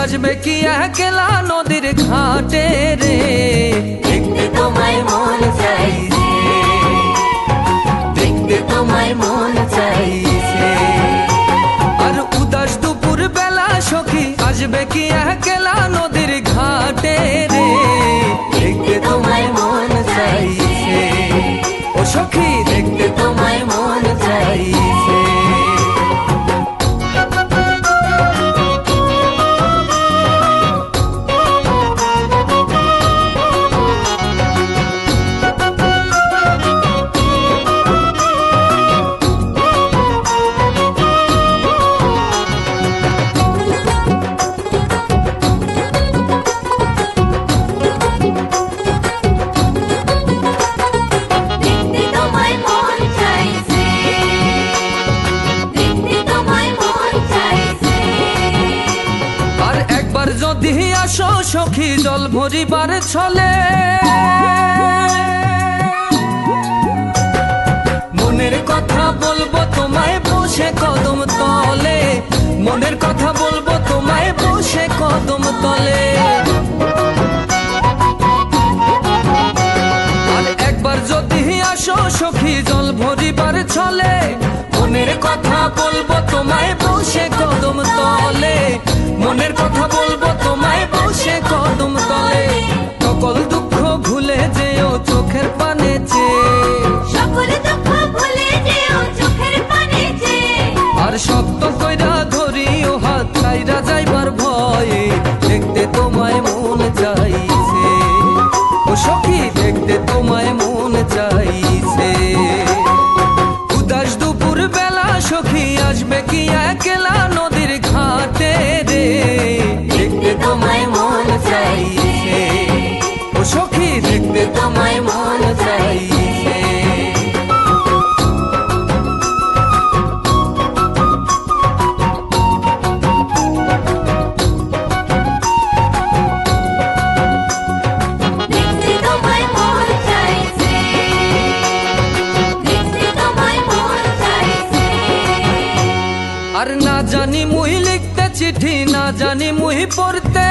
আসবে কি একলা নদীর ঘাটে রে, দেখতে তোমায় মন চাইছে, দেখতে তোমায় মন চাইছে। আর উদাস দুপুর বেলা সখী আসবে কি একলা নদীর ঘাটে রে, দেখতে তোমায় মন চাইছে, ও সখী দেখতে তোমায় মন চাইছে। যদি আসো সখী জল ভরিবার ছলে, মনের কথা বলবো তোমায় বসে কদম তলে, মনের কথা বলবো তোমায় বসে কদম তলে। আর একবার যদি আসো সখী জল ভরিবার ছলে, মনের কথা বলবো তোমায় বসে কদম তলে, মনের কথা বলবো তোমায় বসে কদম তলে। সকল দুঃখ ভুলে যেও চোখের পানে চেয়ে, সকল দুঃখ ভুলে যেও চোখের পানে চেয়ে। আর শক্ত কইরা ধরিও হাত ছাইরা যাইবার ভয়ে, দেখতে তোমায় মন চাইছে, ও সখী দেখতে তোমায় মন চাইছে। উদাস দুপুর বেলা সখী আসবে কি একলা নদীর ঘাটে রে, দেখতে তোমায় মন চাইছে, ও সখী দেখতে তোমায় মন চাইছে। দেখতে তোমায় মন চাইছে, দেখতে তোমায় মন চাইছে। আর না জানি মুই লিখতে চিঠি, না জানি মুই পড়তে,